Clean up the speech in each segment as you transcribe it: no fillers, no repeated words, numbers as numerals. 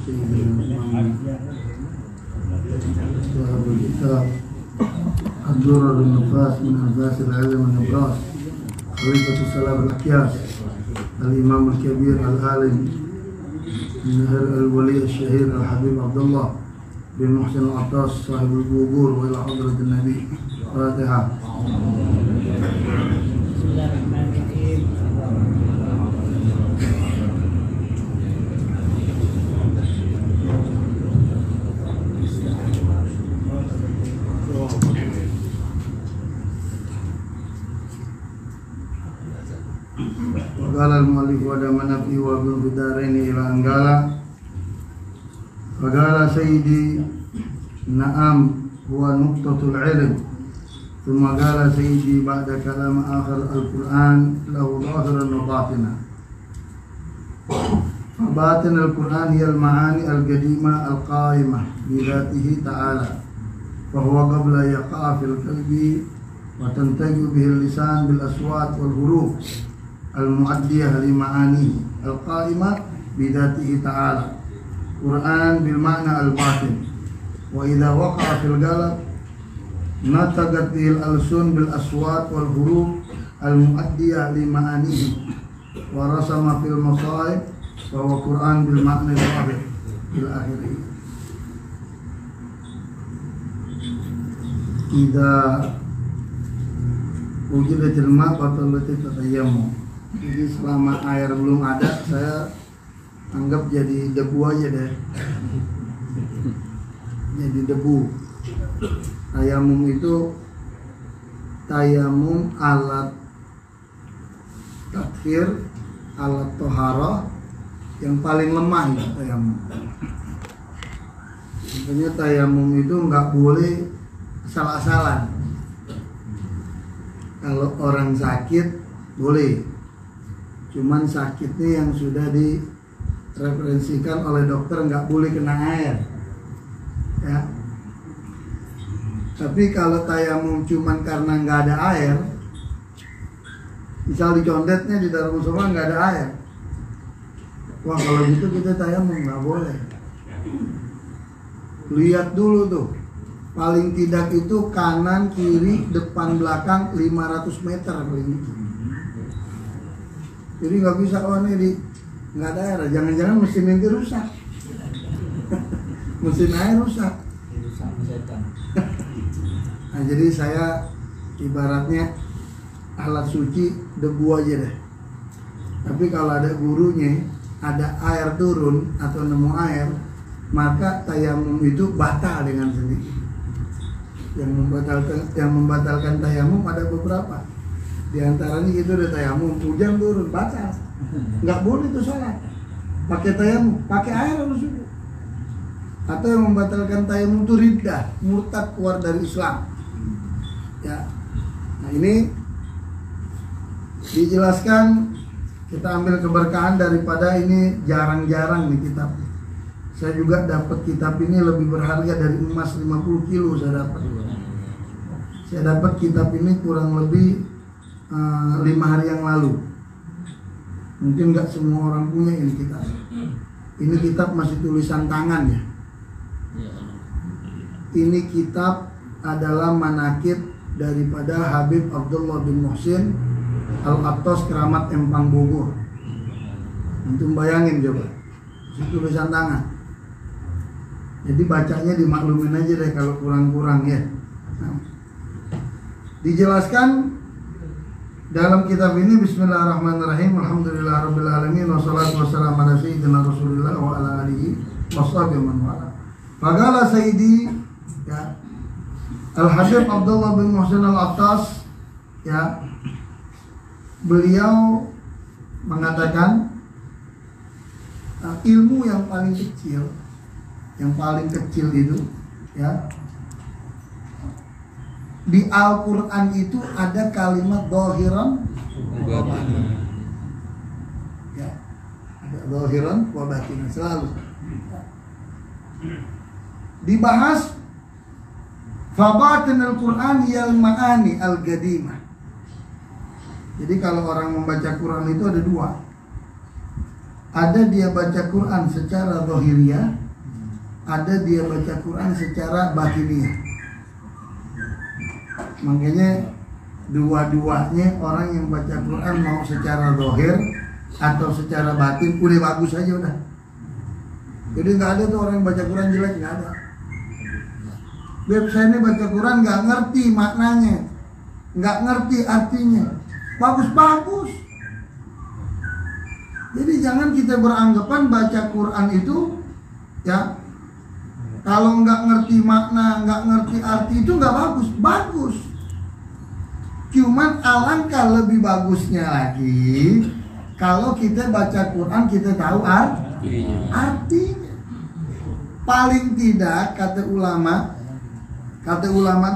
سيدنا محمد صاحب الكتاب الدرر النفاس من أنفاس العلم النبراس خليفة السلام الأكياس الإمام الكبير العالم الولي الشهير الحبيب عبد الله بن محسن العطاس صاحب القبور وإلى حضرة النبي. فاتحة. بسم الله الرحمن الرحيم. Qala al-mu'allif wa damana fi wa bil bidaraini ila anggala. Qala sayyidi na'am huwa nuqtatul ilm. Thumma qala sayyidi ba'da kalam akhir al-Qur'an lahu zahiran wa batinan. Batin al-Qur'an hiya al-ma'ani al-qadimah al-qa'imah bi dhatihi ta'ala. Fa huwa qabla yaqa'a fil qalbi wa tantaju bihi al-lisan bil aswat wal huruf al-mu'addiyah li ma'anihi al-qa'imah bidatihi ta'ala. Quran bil ma'na al-batin. Wa idha waqa'a fil qalb natagat bihi al-alsun bil aswat wal huruf al-mu'addiyah li ma'anihi wa rasama fil masaib wa huwa Quran bil ma'na al-akhir bil akhiri. Idza wujidatil ma' batalati tatayammu. Jadi selama air belum ada, saya anggap jadi debu aja deh. Jadi debu. Tayamum itu tayamum alat tathir, alat toharah yang paling lemah itu tayamum. Sebenarnya tayamum itu nggak boleh asal-asalan. Kalau orang sakit boleh. Cuman sakitnya yang sudah direferensikan oleh dokter nggak boleh kena air, ya. Tapi kalau tayamum cuman karena nggak ada air, misal dicontetnya di dalam musola nggak ada air, wah kalau gitu kita tayamum nggak boleh. Lihat dulu tuh, paling tidak itu kanan, kiri, depan, belakang 500 meter paling gitu. Jadi nggak bisa, oh ini nggak ada air, jangan-jangan mesin ini rusak. Mesin air rusak. Nah, jadi saya ibaratnya alat suci debu aja deh. Tapi kalau ada gurunya, ada air turun atau nemu air, maka tayamum itu batal dengan sendiri. Yang membatalkan tayamum ada beberapa. Di antaranya itu ada tayamum, hujan turun, batal. Nggak boleh itu sholat pakai tayamum, pakai air harus suci. Atau yang membatalkan tayamum itu riddah, murtad, keluar dari Islam. Ya. Nah, ini dijelaskan, kita ambil keberkahan daripada ini jarang-jarang nih kitab. Saya juga dapat kitab ini lebih berharga dari emas 50 kilo saya dapat. Saya dapat kitab ini kurang lebih 5 hari yang lalu. Mungkin nggak semua orang punya ini kitab. Ini kitab masih tulisan tangan ya. Ini kitab adalah manakib daripada Habib Abdullah bin Muhsin Al-Attas Keramat Empang Bogor. Antum bayangin coba, masih tulisan tangan. Jadi bacanya dimaklumin aja deh kalau kurang-kurang ya. Nah, dijelaskan dalam kitab ini, bismillahirrahmanirrahim, alhamdulillahirabbil alamin, wassalatu wassalamu ala sayyidina Rasulillah wa ala alihi washabihi man wala. Faqala sayyidi ya Al-Habib Abdullah bin Muhsin Al-Attas, ya, beliau mengatakan ilmu yang paling kecil itu ya, di Al-Quran itu ada kalimat zahiran wa batinan. Ya, ada zahiran wa batinan selalu. Dibahas fabatin Al-Quran yal ma'ani al-qadimah. Jadi kalau orang membaca Quran itu ada dua. Ada dia baca Quran secara zahiriyah, ada dia baca Quran secara batiniyah. Makanya dua-duanya orang yang baca Quran mau secara zahir atau secara batin udah bagus aja udah. Jadi nggak ada tuh orang yang baca Quran jelek, nggak ada. Saya ini baca Quran nggak ngerti maknanya, nggak ngerti artinya, bagus-bagus. Jadi jangan kita beranggapan baca Quran itu ya kalau nggak ngerti makna, nggak ngerti arti itu nggak bagus. Bagus. Cuman alangkah lebih bagusnya lagi kalau kita baca Quran kita tahu artinya. Paling tidak kata ulama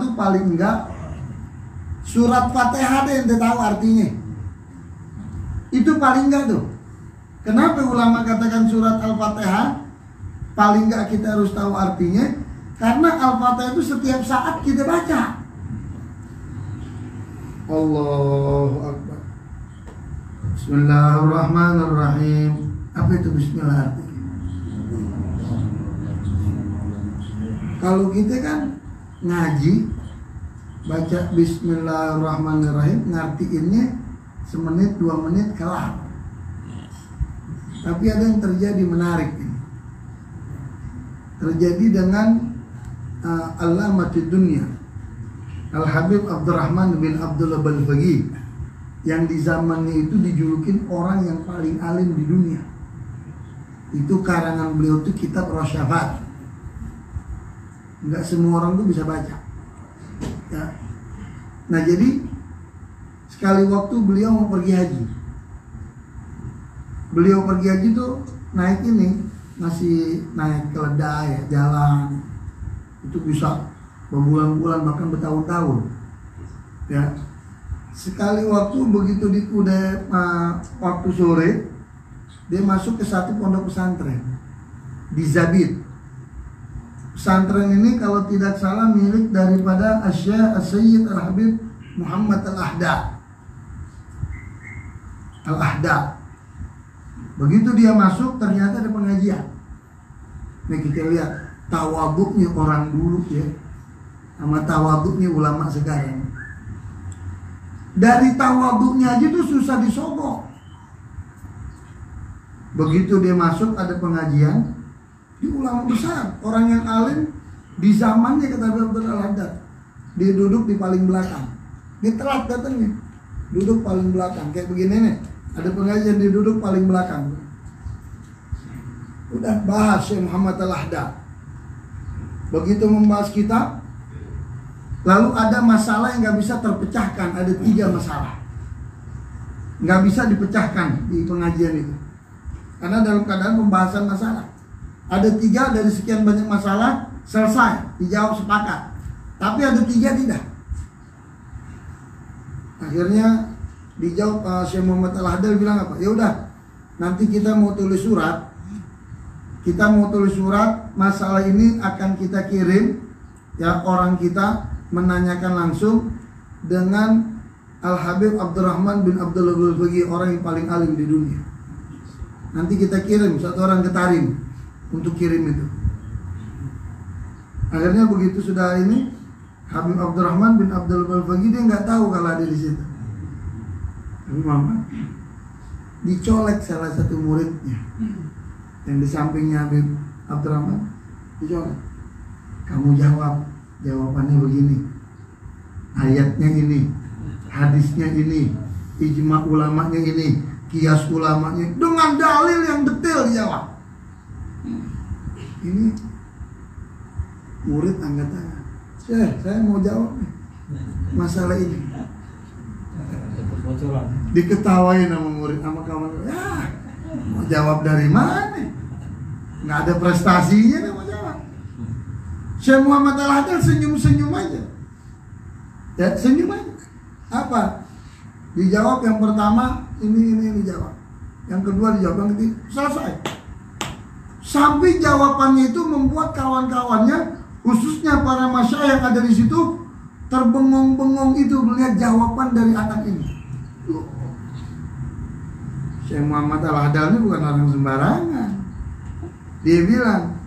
tuh paling enggak surat Fatihah deh ente tahu artinya. Itu paling enggak tuh. Kenapa ulama katakan surat Al-Fatihah paling enggak kita harus tahu artinya? Karena Al-Fatihah itu setiap saat kita baca. Allahu Akbar. Bismillahirrahmanirrahim. Apa itu bismillah artinya? Kalau kita kan ngaji baca bismillahirrahmanirrahim, ngartiinnya semenit 2 menit kelar. Tapi ada yang terjadi menarik ini. Terjadi dengan Allamatud Dunya Al-Habib Abdurrahman bin Abdullah Balfaqih, yang di zamannya itu dijulukin orang yang paling alim di dunia. Itu karangan beliau itu kitab Rosyafat. Enggak semua orang tuh bisa baca ya. Nah jadi sekali waktu beliau mau pergi haji. Beliau pergi haji tuh naik ini, masih naik keledai ya, jalan. Itu bisa berbulan-bulan bahkan bertahun-tahun ya. Sekali waktu begitu udah waktu sore, dia masuk ke satu pondok pesantren di Zabid. Pesantren ini kalau tidak salah milik daripada As-Sayyid Al-Habib Muhammad Al-Ahda. Begitu dia masuk ternyata ada pengajian. Nih kita lihat tawaduknya orang dulu ya, sama tawaduknya ulama sekarang. Dari tawaduknya aja tuh susah disogok. Begitu dia masuk ada pengajian, di ulama besar, orang yang alim di zamannya kata Abdul Al-Haddad. Dia duduk di paling belakang. Dia telat datangnya, duduk paling belakang kayak begini nih. Ada pengajian dia duduk paling belakang. Udah bahas Syekh Muhammad Al-Haddad. Begitu membahas kitab, lalu ada masalah yang nggak bisa terpecahkan. Ada 3 masalah nggak bisa dipecahkan di pengajian itu, karena dalam keadaan pembahasan masalah. Ada 3 dari sekian banyak masalah selesai, dijawab sepakat. Tapi ada 3 tidak. Akhirnya dijawab Syekh Muhammad Al-Haddad bilang apa? Ya udah, nanti kita mau tulis surat. Masalah ini akan kita kirim ya, orang kita menanyakan langsung dengan Al-Habib Abdurrahman bin Abdullah Balfaqih, orang yang paling alim di dunia. Nanti kita kirim 1 orang ke Tarim untuk kirim itu. Akhirnya begitu sudah ini, Habib Abdurrahman bin Abdullah Balfaqih dia nggak tahu kalau ada di situ. Habib Muhammad dicolek salah satu muridnya yang di sampingnya Habib Abdurrahman, dicolek. Kamu jawabannya begini, ayatnya ini, hadisnya ini, ijma ulamanya ini, kias ulamanya, dengan dalil yang detail dijawab. Ini murid angkat tangan, saya mau jawab nih masalah ini. Diketawain sama murid, sama kawan. Ya, mau jawab dari mana? Nggak ada prestasinya nih mau jawab. Syekh Muhammad Al-Haddad senyum-senyum aja. Ya, senyum aja. Apa? Dijawab yang pertama, ini dijawab. Yang kedua dijawab, yang ketiga, selesai. Sampai jawabannya itu membuat kawan-kawannya, khususnya para masyayikh yang ada di situ, terbengong-bengong itu melihat jawaban dari anak ini. Syekh Muhammad Al-Hadal ini bukan orang sembarangan. Dia bilang,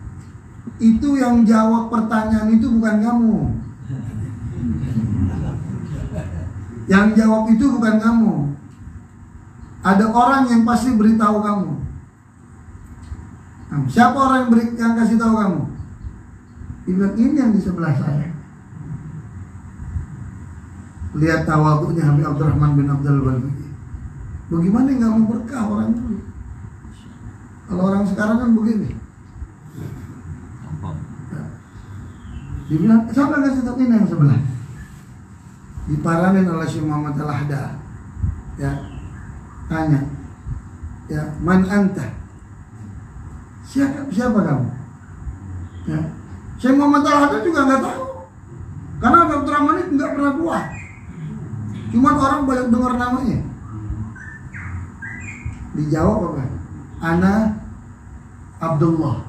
itu yang jawab pertanyaan itu bukan kamu. Yang jawab itu bukan kamu. Ada orang yang pasti beritahu kamu. Nah, siapa orang yang kasih tahu kamu? Dia bilang, ini yang di sebelah saya. Lihat tawaduknya Habib Abdurrahman bin Abdul Walid. Bagaimana nggak mau berkah orang dulu? Kalau orang sekarang kan begini. Dia bilang, siapa kasih tahu ini yang sebelah? Diparanin oleh Syekh Muhammad Al-Hadal. Ya, tanya, ya, man anta? Siapa kamu? Ya, Syekh Muhammad Al-Hadal juga nggak tahu, karena Abdurrahman itu nggak pernah keluar. Cuman orang banyak dengar namanya. Dijawab apa? Ana Abdullah.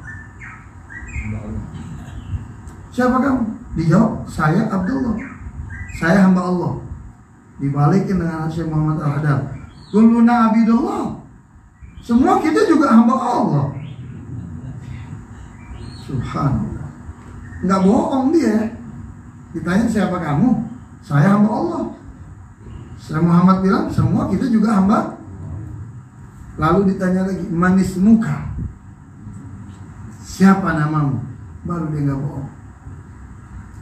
Siapa kamu? Dijawab, saya Abdullah. Saya hamba Allah. Dibalikin dengan Syekh Muhammad Al-Hadal. Kulluna abidullah. Semua kita juga hamba Allah. Subhanallah. Nggak bohong dia. Ditanya siapa kamu? Saya hamba Allah. Syekh Muhammad bilang semua kita juga hamba. Lalu ditanya lagi, manis muka. Siapa namamu? Baru dia nggak bohong.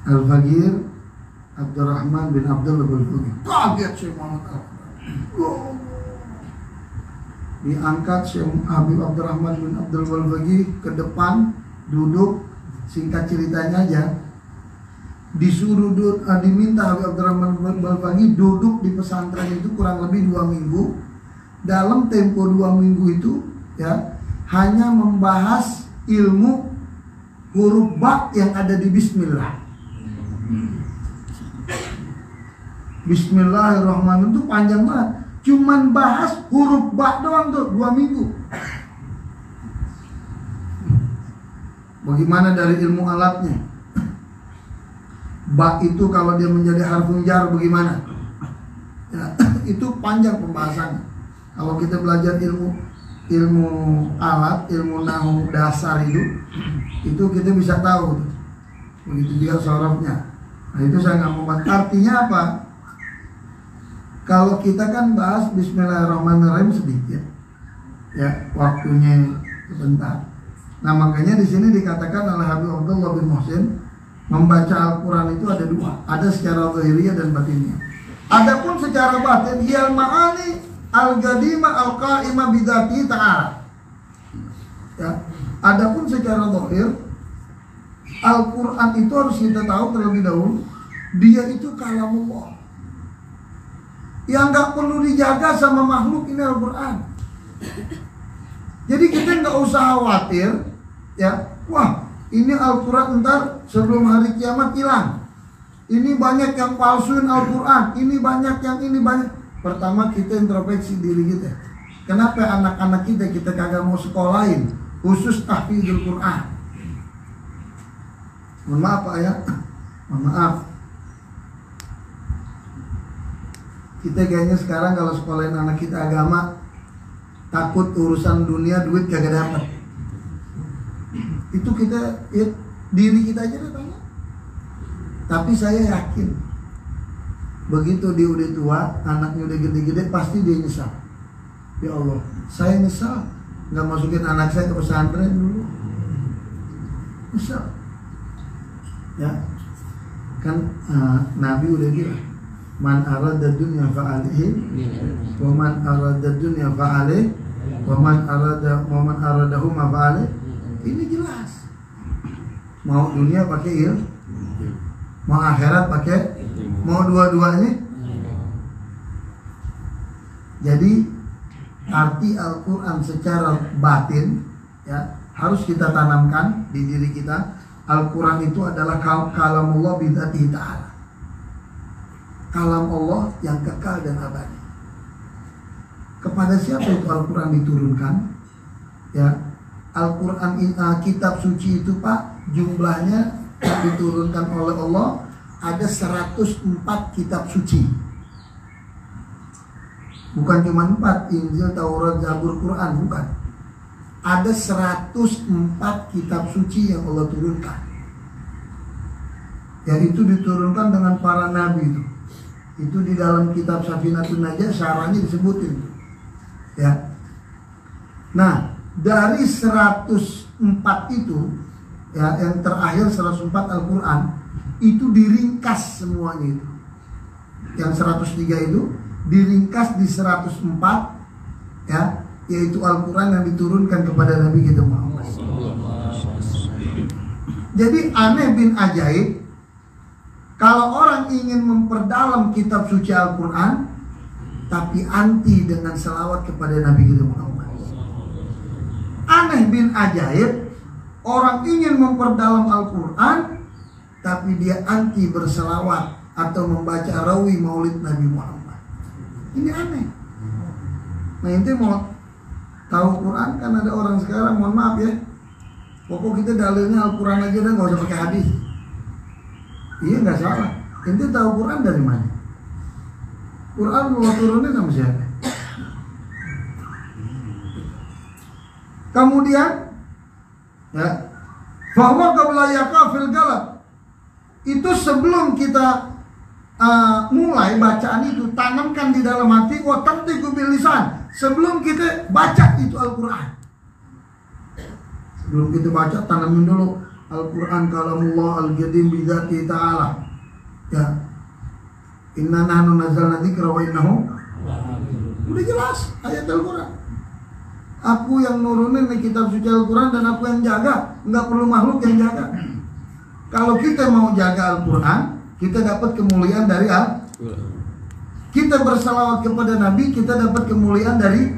Al-Faqir Abdurrahman bin Abdul Walid. Kaget Syekh Muhammad Al-Hadal. Diangkat Syekh Habib Abdurrahman bin Abdul Walid ke depan, duduk. Singkat ceritanya aja, disuruh diminta Habib Abdurrahman bin Abdul Walid duduk di pesantren itu kurang lebih 2 minggu. Dalam tempo 2 minggu itu, ya, hanya membahas ilmu huruf ba yang ada di Bismillah. Bismillahirrahmanirrahim itu panjang banget. Cuman bahas huruf ba doang tuh 2 minggu. Bagaimana dari ilmu alatnya? Ba itu kalau dia menjadi harfun jar bagaimana? Ya, itu panjang pembahasannya. Kalau kita belajar ilmu alat, ilmu nahwu dasar itu kita bisa tahu. Begitu juga sorofnya. Nah itu saya nggak mau bahas. Artinya apa? Kalau kita kan bahas Bismillahirrahmanirrahim sedikit, ya waktunya sebentar. Nah makanya di sini dikatakan oleh Habib Abdullah bin Muhsin, membaca Al-Quran itu ada 2, ada secara zahiriyah dan batinnya. Adapun secara batin, hiyal ma'ani al-gadima al-qa'ima bidati ta'ala. Ya, adapun secara zahir, Al-Quran itu harus kita tahu terlebih dahulu, dia itu kalamullah yang gak perlu dijaga sama makhluk. Ini Al-Quran. Jadi kita gak usah khawatir, ya, wah ini Al-Quran ntar sebelum hari kiamat hilang, ini banyak yang palsuin Al-Quran, ini banyak yang ini banyak. Pertama kita introspeksi diri kita. Kenapa anak-anak kita kagak mau sekolahin khusus tahfidzul Quran? Mohon maaf Pak ya, mohon maaf. Kita kayaknya sekarang kalau sekolahin anak kita agama, takut urusan dunia duit kagak dapat. Itu kita, ya, diri kita aja tanya. Tapi saya yakin begitu dia udah tua, anaknya udah gede-gede, pasti dia nyesal. Ya Allah, saya nyesal nggak masukin anak saya ke pesantren dulu. Nyesal. Ya, kan Nabi udah bilang, man arada dunya fa'alihi, wa man arada dunya fa'alihi, wa man aradahu ma fa'alihi. Ini jelas. Mau dunia pakai ilmu, mau akhirat pakai, mau dua-duanya. Jadi arti Al-Quran secara batin, ya, harus kita tanamkan di diri kita. Al-Quran itu adalah kalamullah bidzatihi ta'ala, kalam Allah yang kekal dan abadi. Kepada siapa itu Al-Quran diturunkan? Ya, Al-Quran kitab suci itu Pak, jumlahnya yang diturunkan oleh Allah ada 104 kitab suci. Bukan cuma 4, Injil, Taurat, Zabur, Quran, bukan. Ada 104 kitab suci yang Allah turunkan. Yang itu diturunkan dengan para nabi itu. Itu di dalam kitab Safinatun Najah syarahnya disebutin. Ya. Nah, dari 104 itu, ya, yang terakhir 104 Al-Quran, itu diringkas semuanya itu. Yang 103 itu diringkas di 104, ya, yaitu Al-Quran yang diturunkan kepada Nabi kita Muhammad. Jadi aneh bin ajaib, kalau orang ingin memperdalam kitab suci Al-Quran, tapi anti dengan selawat kepada Nabi kita Muhammad. Aneh bin ajaib, orang ingin memperdalam Al-Quran, tapi dia anti berselawat atau membaca rawi maulid Nabi Muhammad. Ini aneh. Nah, ini mau tahu Quran, kan ada orang sekarang, mohon maaf ya, pokok kita dalilnya Al-Quran aja dan gak usah pakai hadis. Iya, nggak salah. Ente tahu Quran dari mana? Quran Allah turunin sama siapa? Kemudian, ya, bahwa qabla fil galab, itu sebelum kita mulai bacaan itu, tanamkan di dalam hati, wa tantiqu bil lisan. Sebelum kita baca itu Al-Quran, sebelum kita baca, tanamin dulu Al-Quran kalamullah al-qadim bidzati ta'ala. Ya. Inna nahnu nazzalna dzikra wa innahu. Udah jelas ayat Al-Quran. Aku yang nurunin di kitab suci Al-Quran dan aku yang jaga, enggak perlu makhluk yang jaga. Kalau kita mau jaga Al-Quran, kita dapat kemuliaan dari kita bersalawat kepada Nabi, kita dapat kemuliaan dari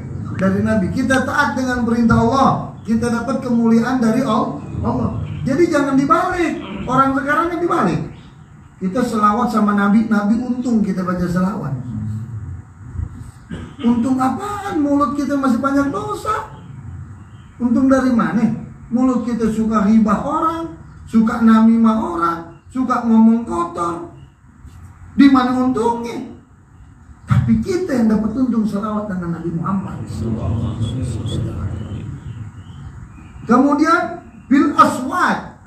Nabi. Kita taat dengan perintah Allah, kita dapat kemuliaan dari Allah. Jadi jangan dibalik. Orang sekarang yang dibalik. Kita selawat sama Nabi, Nabi untung kita baca selawat. Untung apaan? Mulut kita masih banyak dosa. Untung dari mana? Mulut kita suka ghibah orang, suka namimah orang, suka ngomong kotor. Di mana untungnya? Tapi kita yang dapat untung selawat dengan Nabi Muhammad. Kemudian bil aswat,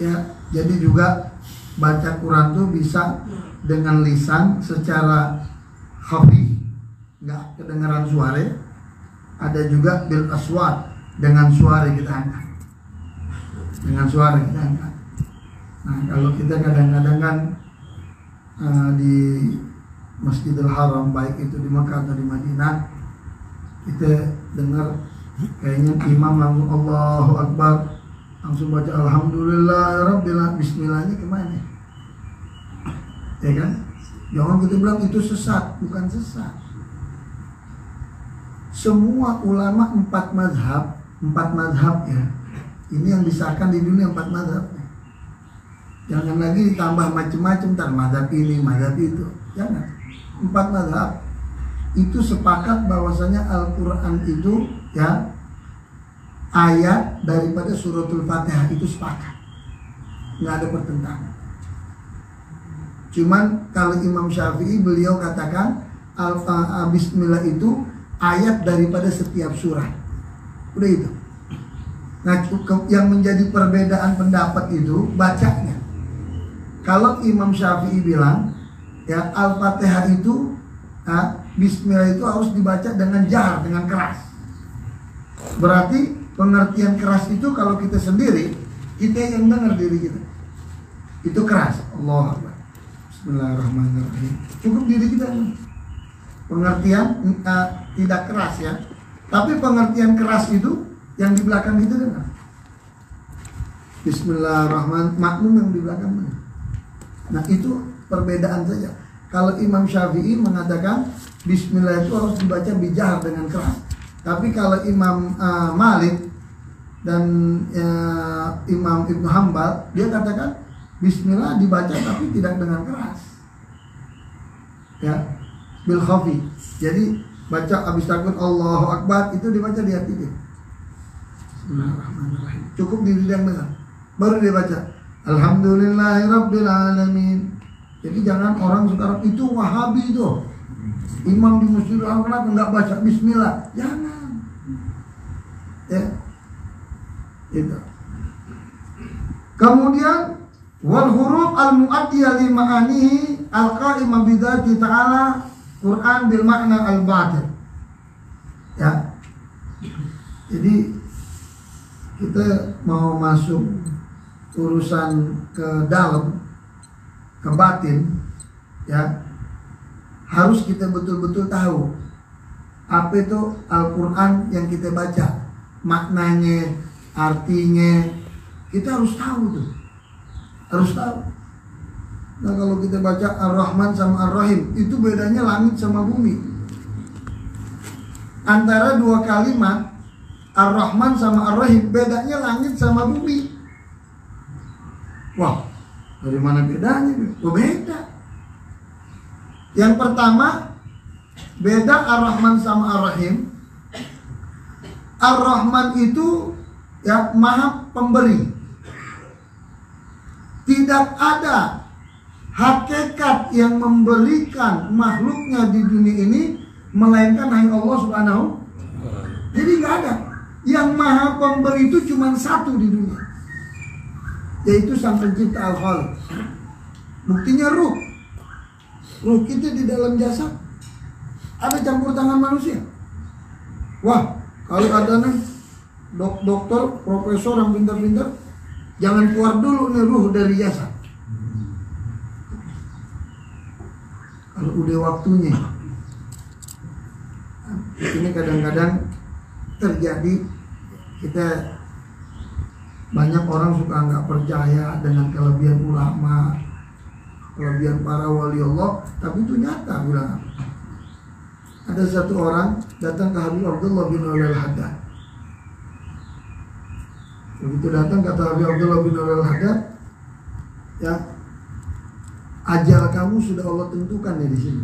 ya, jadi juga baca Quran tuh bisa dengan lisan secara khafi, nggak kedengaran suara. Ada juga bil aswat, dengan suara kita angkat, dengan suara kita angkat. Nah, kalau kita kadang-kadang kan di Masjidil Haram, baik itu di Makkah atau di Madinah, kita dengar kayaknya imam langsung Allahu Akbar, langsung baca Alhamdulillahirabbil alamin, bismillahnya kemana? Ya kan? Jangan kita bilang itu sesat, bukan sesat. Semua ulama 4 mazhab ya. Ini yang disahkan di dunia 4 mazhab. Jangan lagi ditambah macam-macam, ntar mazhab ini, mazhab itu. Jangan. 4 mazhab itu sepakat bahwasanya Al-Quran itu, ya, ayat daripada suratul Fatihah itu sepakat, nggak ada pertentangan. Cuman kalau Imam Syafi'i, beliau katakan Bismillah itu ayat daripada setiap surat. Udah itu. Nah, yang menjadi perbedaan pendapat itu bacanya. Kalau Imam Syafi'i bilang, ya, Al-Fatihah itu, Bismillah itu harus dibaca dengan jahar, dengan keras. Berarti pengertian keras itu kalau kita sendiri, kita yang dengar diri kita, itu keras. Allah Akbar, Bismillahirrahmanirrahim. Cukup diri kita. Pengertian tidak keras ya. Tapi pengertian keras itu yang di belakang kita dengar. Bismillahirrahmanirrahim, makmum yang di belakang mana? Nah, itu perbedaan saja. Kalau Imam Syafi'i mengatakan Bismillah itu harus dibaca bijahar dengan keras. Tapi kalau Imam Malik dan Imam Ibnu Hanbal, dia katakan Bismillah dibaca tapi tidak dengan keras, ya, bil khafi. Jadi baca habis takbir Allahu Akbar itu dibaca di hati dia. Bismillahirrahmanirrahim. Cukup diri yang dengar. Baru dia baca Alhamdulillahirabbil alamin. Jadi jangan orang sekarang itu Wahabi itu. Imam di Masjidil Haram kenapa nggak baca Bismillah? Jangan. Ya, itu. Kemudian wal huruf al mu'addiyah li ma'anihi al qa'imah bi dzati ta'ala Quran bil makna al batin. Ya. Jadi kita mau masuk urusan ke dalam, ke batin, ya, harus kita betul-betul tahu apa itu Al-Quran yang kita baca, maknanya, artinya, kita harus tahu tuh, harus tahu. Nah kalau kita baca Ar-Rahman sama Ar-Rahim, itu bedanya langit sama bumi. Antara dua kalimat Ar-Rahman sama Ar-Rahim, bedanya langit sama bumi. Wah, dari mana bedanya? Oh, beda. Yang pertama, beda Ar-Rahman sama Ar-Rahim. Ar-Rahman itu ya Maha Pemberi. Tidak ada hakikat yang memberikan makhluknya di dunia ini melainkan hanya Allah Subhanahu. Jadi nggak ada. Yang Maha Pemberi itu cuma satu di dunia, yaitu Sang Pencipta Al-Khaliq. Buktinya ruh. Ruh kita di dalam jasad ada campur tangan manusia. Wah, kalau ada nih dokter, profesor yang pintar-pintar, jangan keluar dulu nih ruh dari jasad. Kalau udah waktunya. Ini kadang-kadang terjadi. Kita banyak orang suka nggak percaya dengan kelebihan ulama, kelebihan para wali Allah, tapi itu nyata bilang. Ada satu orang datang ke Habib Abdullah bin Al-Haddad. Begitu datang kata Habib Abdullah bin Al-Haddad, ya, ajal kamu sudah Allah tentukan ya di sini.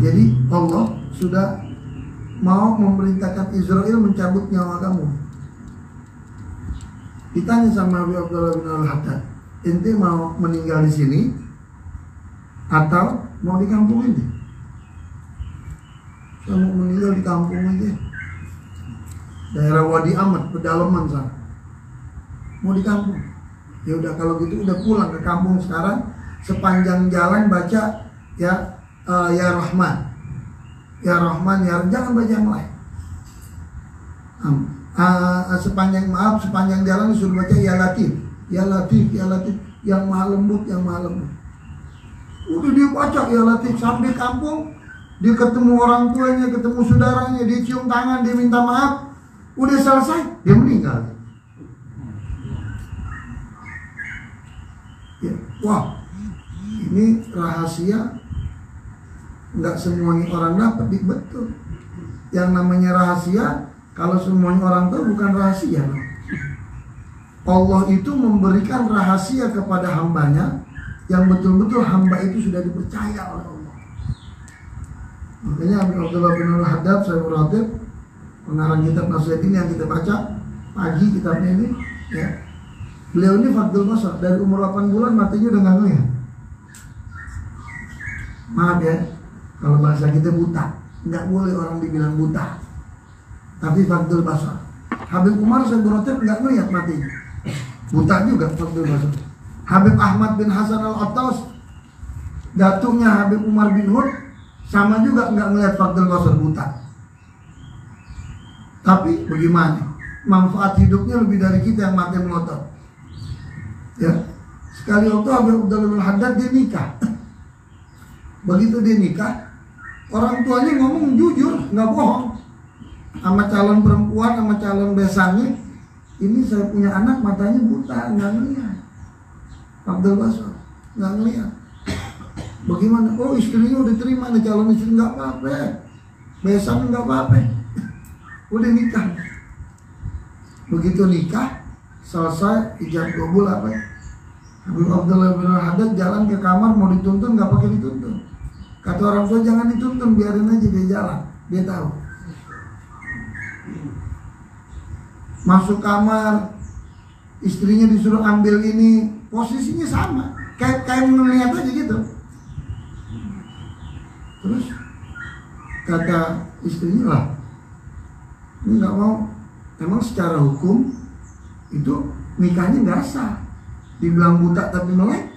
Jadi Allah sudah mau memerintahkan Israel mencabut nyawa kamu. Ditanya sama Habib Abdullah bin Al-Haddad, ente mau meninggal di sini atau mau di kampung ini? Saya mau meninggal di kampung aja, daerah Wadi Ahmad, pedalaman sana. Mau di kampung? Ya udah kalau gitu udah pulang ke kampung sekarang. Sepanjang jalan baca ya Rahman. Ya Rahman, ya jangan baca yang lain. Sepanjang jalan disuruh baca Ya Latif, Ya Latif, Ya Latif, yang maha lembut, yang maha lembut. Udah dia baca Ya Latif sampai kampung, dia ketemu orang tuanya, ketemu saudaranya, dia cium tangan, dia minta maaf. Udah selesai, dia meninggal. Ya, wah, ini rahasia. Nggak semuanya orang dapat, betul. Yang namanya rahasia, kalau semuanya orang tahu bukan rahasia. Allah itu memberikan rahasia kepada hambanya yang betul-betul hamba itu sudah dipercaya oleh Allah. Makanya Abdullah bin Al-Haddad, saya meratib pengarang kitab Nasihatin yang kita baca pagi kitabnya ini, ya. Beliau ini Fadl Basar, dari umur 8 bulan matinya udah nggak ngelihat. Maaf ya, kalau bahasa kita buta, nggak boleh orang dibilang buta. Tapi Fadl Basar. Habib Umar Sayyid nggak ngelihat matinya, buta juga Fadl Basar. Habib Ahmad bin Hasan Al-Attas, datuknya Habib Umar bin Hud, sama juga nggak ngelihat Fadl Basar, buta. Tapi bagaimana? Manfaat hidupnya lebih dari kita yang mati melotot. Ya, sekali waktu Habib Abdullah bin Haddad dia nikah. Begitu dia nikah, orang tuanya ngomong jujur, nggak bohong, sama calon perempuan, sama calon besannya, ini saya punya anak matanya buta, nggak ngelihat. Abdul Basar nggak ngelihat. Bagaimana? Oh, istrinya udah terima nih, calon istri, nggak apa-apa, besan nggak apa-apa, udah nikah. Begitu nikah selesai, ijab kabul apa? Habib Abdullah bin Haddad jalan ke kamar mau dituntun, nggak pakai dituntun. Kata orang tua jangan dituntun, biarin aja dia jalan, dia tahu. Masuk kamar, istrinya disuruh ambil ini, posisinya sama, kayak melihat aja gitu. Terus kata istrinya lah, ini nggak mau. Emang secara hukum itu nikahnya nggak sah. Dibilang buta tapi melek.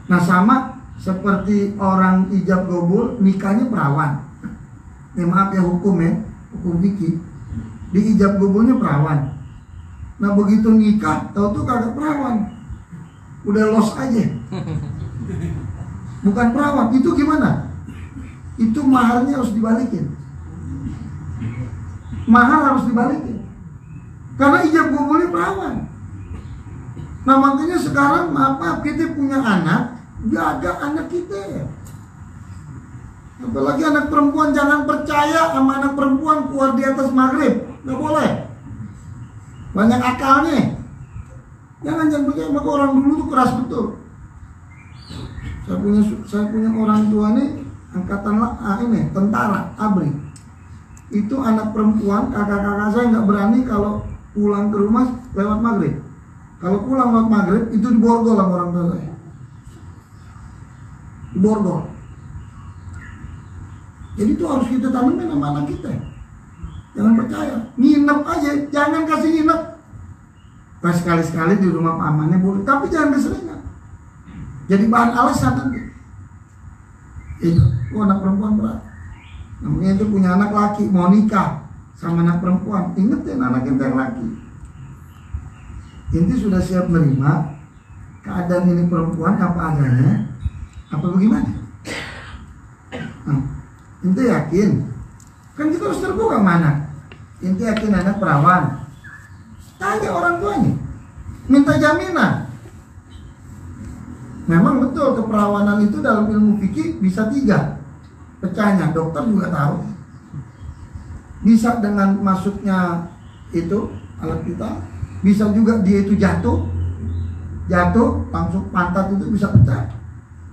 Nah sama seperti orang ijab gobul, nikahnya perawan. Maaf ya hukum fikih. Di ijab gobulnya perawan. Nah begitu nikah, tahu tuh kagak perawan, udah los aja. Bukan perawan, itu gimana? Itu maharnya harus dibalikin. Mahar harus dibalikin. Karena ijab gobulnya perawan. Nah makanya sekarang maaf kita punya anak, jaga anak kita. Apalagi anak perempuan, jangan percaya sama anak perempuan keluar di atas maghrib, nggak boleh. Banyak akalnya. Jangan percaya, maka orang dulu tuh keras betul. Saya punya orang tua nih, angkatan ini tentara ABRI. Itu anak perempuan, kakak-kakak saya nggak berani kalau pulang ke rumah lewat maghrib. Kalau pulang lewat maghrib itu diborgol sama orang tua saya. Diborgol. Jadi itu harus kita tanamin sama anak kita. Jangan percaya, nginep aja, jangan kasih nginep. Nah, sekali-sekali di rumah pamannya boleh, tapi jangan keseringan. Jadi bahan alasan nanti. Itu, anak perempuan berat. Namanya itu punya anak laki, mau nikah sama anak perempuan. Ingetin anak kita yang laki. Inti sudah siap menerima keadaan ini perempuan apa adanya, apa bagaimana? Inti yakin, kan kita harus terbuka mana? Inti yakin anak perawan. Tanya orang tuanya, minta jaminan. Memang betul keperawanan itu dalam ilmu fikih bisa 3 pecahnya, dokter juga tahu. Bisa dengan masuknya itu alat kita, bisa juga dia itu jatuh langsung pantat itu bisa pecah.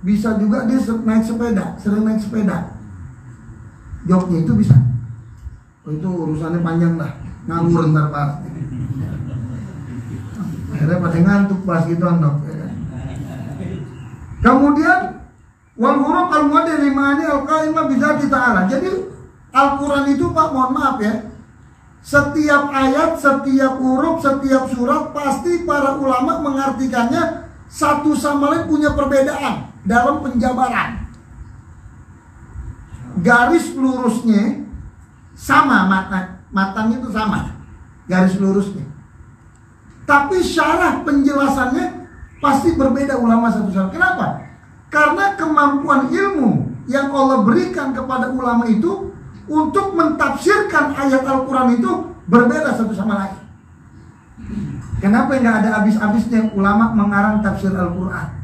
Bisa juga dia naik sepeda, sering naik sepeda, joknya itu bisa. Oh, itu urusannya panjang lah, nganggur ntar Pak. Akhirnya pada ngantuk bahas gituan dok. Kemudian wal huruf al muaddi limani al qaimah bidzati ta'ala. Jadi Al-Quran itu Pak, mohon maaf ya, setiap ayat, setiap huruf, setiap surat pasti para ulama mengartikannya satu sama lain punya perbedaan dalam penjabaran. Garis lurusnya sama, matanya itu sama, garis lurusnya. Tapi syarah penjelasannya pasti berbeda ulama satu sama. Kenapa? Karena kemampuan ilmu yang Allah berikan kepada ulama itu untuk mentafsirkan ayat Al-Quran itu berbeda satu sama lain. Kenapa nggak ada habis-habisnya ulama mengarang tafsir Al-Quran?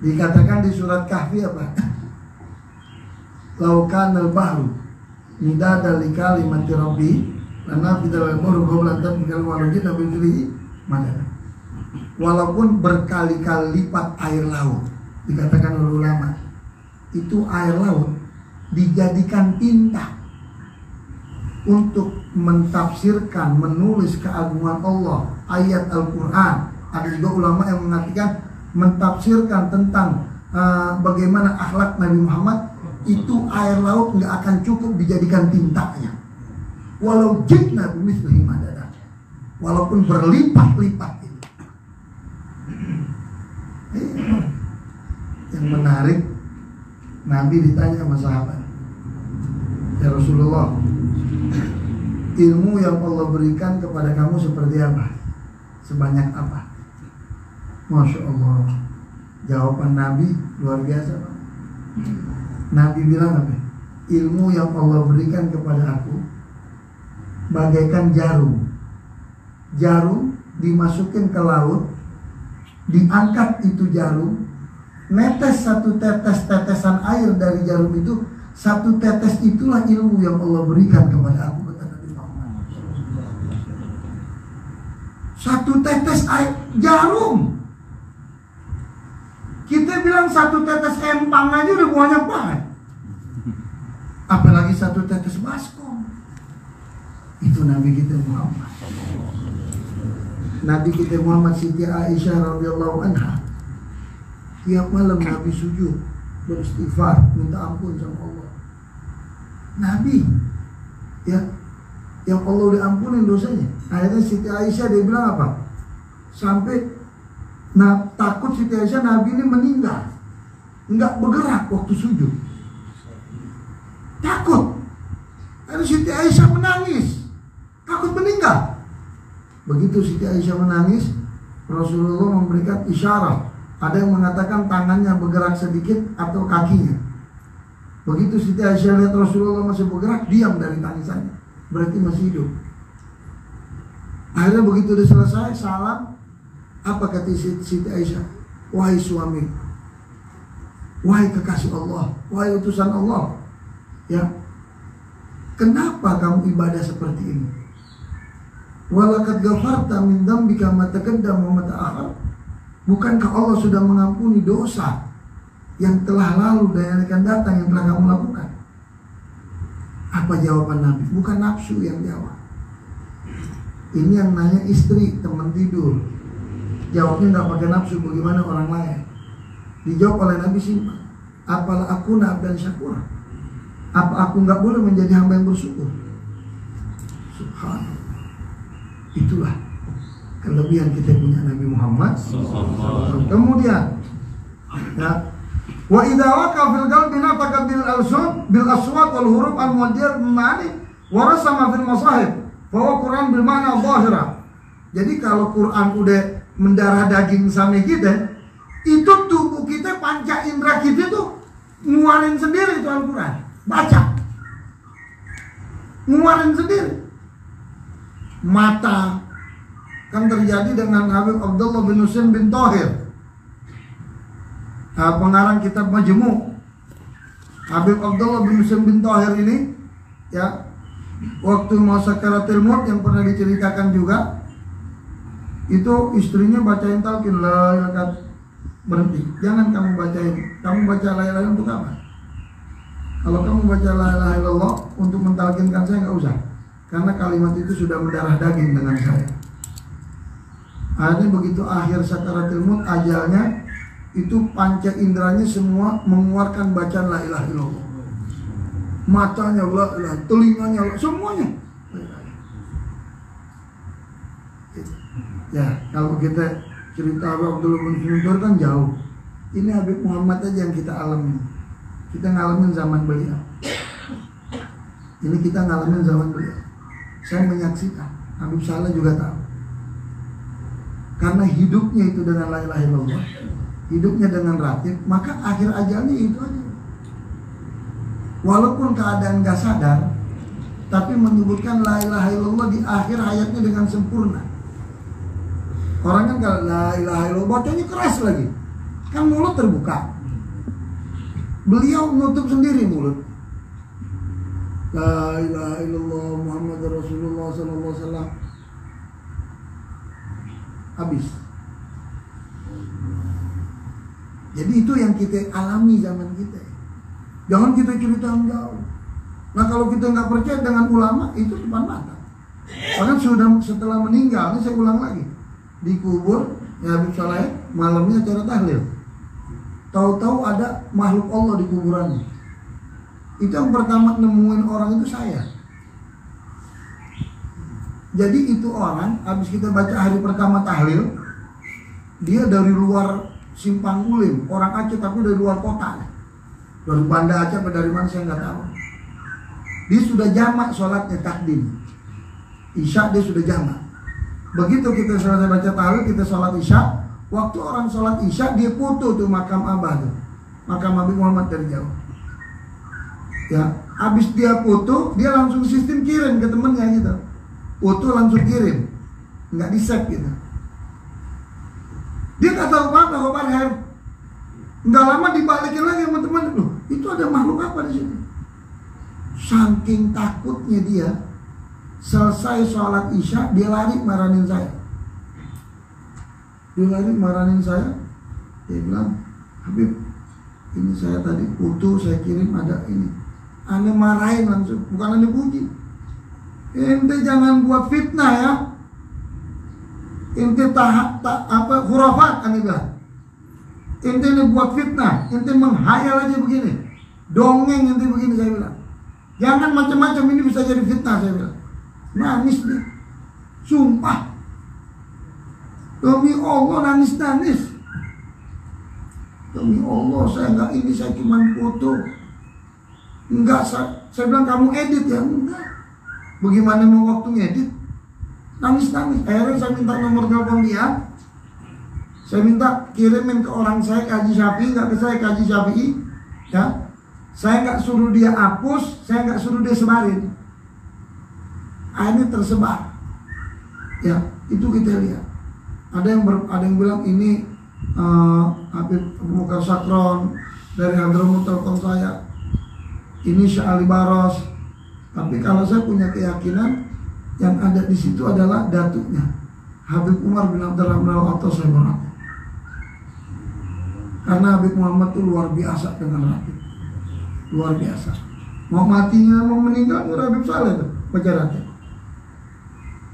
Dikatakan di surat Kahfi apa? Laukan al-bahru midada li kalimati rabbi lana bidal al-bahru qabla tabikal walajid abidri madana. Walaupun berkali-kali lipat air laut, dikatakan oleh ulama, itu air laut dijadikan tinta untuk mentafsirkan, menulis keagungan Allah, ayat Al-Quran. Ada juga ulama yang mengatakan mentafsirkan tentang bagaimana akhlak Nabi Muhammad, itu air laut nggak akan cukup dijadikan tintanya. Walau jidna bimithlihi madada, walaupun berlipat-lipat itu. Yang menarik, Nabi ditanya sama sahabat, ya Rasulullah, ilmu yang Allah berikan kepada kamu seperti apa? Sebanyak apa? Masya Allah, jawaban Nabi luar biasa. Nabi bilang apa? Ilmu yang Allah berikan kepada aku bagaikan jarum. Jarum dimasukin ke laut, diangkat itu jarum, netes satu tetesan air dari jarum itu, satu tetes itulah ilmu yang Allah berikan kepada aku, kata Nabi Muhammad. Satu tetes air jarum. Kita bilang satu tetes empang aja udah banyak banget, apalagi satu tetes baskom. Itu Nabi kita Muhammad. Nabi kita Muhammad Siti Aisyah radhiyallahu anha Tiap malam Nabi sujud, beristighfar, minta ampun sama Allah. Nabi, ya, yang Allah udah ampunin dosanya. Akhirnya Siti Aisyah dia bilang apa? Sampai takut Siti Aisyah Nabi ini meninggal, nggak bergerak waktu sujud. Takut. Akhirnya Siti Aisyah menangis, takut meninggal. Begitu Siti Aisyah menangis, Rasulullah memberikan isyarat. Ada yang mengatakan tangannya bergerak sedikit atau kakinya. Begitu Siti Aisyah lihat Rasulullah masih bergerak, diam dari tangisannya, berarti masih hidup. Akhirnya begitu udah selesai salam, apa kata Siti Aisyah? Wahai suami, wahai kekasih Allah, wahai utusan Allah, ya, kenapa kamu ibadah seperti ini? Walaqad ghafarta min dzambika ma taqaddama wa ma ta'akhkhar. Bukankah Allah sudah mengampuni dosa yang telah lalu dan yang akan datang yang telah kamu lakukan? Apa jawaban Nabi? Bukan nafsu yang jawab. Ini yang nanya istri, teman tidur. Jawabnya nggak pakai nafsu, bagaimana orang lain. Dijawab oleh Nabi simpel. Apalah aku abdan syakura? Apa aku nggak boleh menjadi hamba yang bersyukur? Subhanallah. Itulah kelebihan kita punya Nabi Muhammad. Kemudian, ya, wa idza waqa fil qalbi nataqa bil aswat wal huruf al muaddir ma'ani wa rasama fil masahib fa huwa Quran bil ma'na dhahira. Jadi kalau Quran udah mendarah daging sama kita, itu tubuh kita, panca indera kita tuh nguarin sendiri itu Al-Quran. Baca, nguarin sendiri. Mata kan terjadi dengan Habib Abdullah bin Husain bin Thahir, pengarang kitab Majmu'. Habib Abdullah bin Husain bin Thahir ini, ya, waktu mau sakaratul maut yang pernah diceritakan juga, itu istrinya bacain talqin, la ilaha, berhenti, jangan kamu bacain. Kamu baca la ilaha untuk apa? Kalau kamu baca la ilaha illallah untuk mentalkinkan saya, nggak usah, karena kalimat itu sudah mendarah daging dengan saya. Akhirnya begitu akhir sakaratul maut, ajalnya, itu panca inderanya semua mengeluarkan bacaan la ilaha illallah. Matanya la ilaha, telinganya la, semuanya. Ya, kalau kita cerita Habib Abdullah bin Husain kan jauh. Ini Habib Muhammad aja yang kita alami. Kita ngalamin zaman beliau. Ini kita ngalamin zaman beliau. Saya menyaksikan, Habib Saleh juga tahu. Karena hidupnya itu dengan la ilaha illallah, hidupnya dengan ratib, maka akhir ajalnya itu aja. Walaupun keadaan gak sadar, tapi menyebutkan la ilaha illallah di akhir hayatnya dengan sempurna. Orang kan kalau la ilaha illallah bacanya keras lagi, kan mulut terbuka. Beliau menutup sendiri mulut. La ilaha illallah Muhammad Rasulullah sallallahu alaihi wasallam. Habis. Jadi itu yang kita alami zaman kita. Jangan kita cerita jauh. Nah kalau kita nggak percaya dengan ulama, itu depan mata. Karena sudah setelah meninggal, ini saya ulang lagi, dikubur, ya Habib Saleh, malamnya acara tahlil. Tahu-tahu ada makhluk Allah di kuburannya. Itu yang pertama nemuin orang itu saya. Jadi itu orang, habis kita baca hari pertama tahlil, dia dari luar Simpang Ulim, orang Aceh tapi dari luar kota. Dari Banda Aceh atau dari mana saya nggak tahu. Dia sudah jamak sholatnya takdim. Isya dia sudah jamak. Begitu kita selesai baca tahlil, kita sholat Isya. Waktu orang sholat Isya, dia foto tuh makam Abah tuh, makam Habib Muhammad dari jauh. Ya, habis dia foto, dia langsung sistem kirim ke temennya gitu. Foto langsung kirim, nggak di save gitu. Dia nggak tahu apa kabar Her. Nggak lama dibalikin lagi sama teman, loh itu ada makhluk apa di sini? Saking takutnya dia, selesai sholat Isya dia lari maranin saya. Dia lari maranin saya. Dia bilang, Habib, ini saya tadi foto saya kirim ada ini. Ane marahin langsung, bukan ane puji. Ente jangan buat fitnah ya. Ente hurafat ane bilang. Ente ini buat fitnah, ente menghayal aja begini, dongeng ente begini, saya bilang. Jangan macam-macam, ini bisa jadi fitnah, saya bilang. Nangis nih, sumpah. Demi Allah nangis-nangis. Demi Allah saya enggak ini, saya cuma foto. Enggak, saya bilang kamu edit ya? Enggak. Bagaimana mau waktu ngedit? Nangis-nangis. Akhirnya saya minta nomor telepon dia. Saya minta kirimin ke orang saya, Haji Syafi'i, nggak ke saya, ke Haji Syafi'i, ya. Saya nggak suruh dia hapus, saya nggak suruh dia sebarin. Ini tersebar, ya. Itu kita lihat. Ada yang bilang ini Habib Abu Bakar Sakron dari Hadramut telepon saya. Ini Syekh Ali Baros. Tapi kalau saya punya keyakinan yang ada di situ adalah datuknya Habib Umar bin Abdurrahman Al-Attas Al-Barat. Karena Habib Muhammad itu luar biasa dengan Habib, luar biasa. Mau matinya, mau meninggal, Habib Saleh itu pacarannya.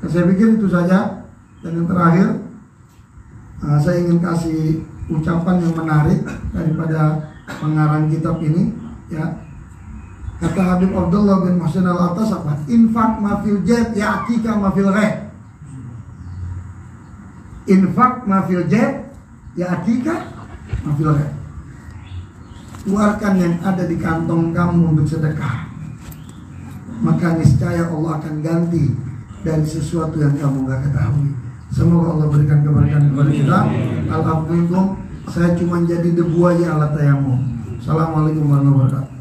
Nah, saya pikir itu saja. Dan yang terakhir, saya ingin kasih ucapan yang menarik daripada pengarang kitab ini, ya. Kata Habib Abdullah bin Muhsin Al-Attas apa? Infak mafil jet ya'tika mafil ghaib. Infak mafil jet ya'tika mafil ghaib. Keluarkan yang ada di kantong kamu untuk sedekah, maka niscaya Allah akan ganti dari sesuatu yang kamu gak ketahui. Semoga Allah berikan keberkahan kepada kita. Alhamdulillah, saya cuma jadi debu aja alat tayamum. Assalamualaikum warahmatullahi wabarakatuh.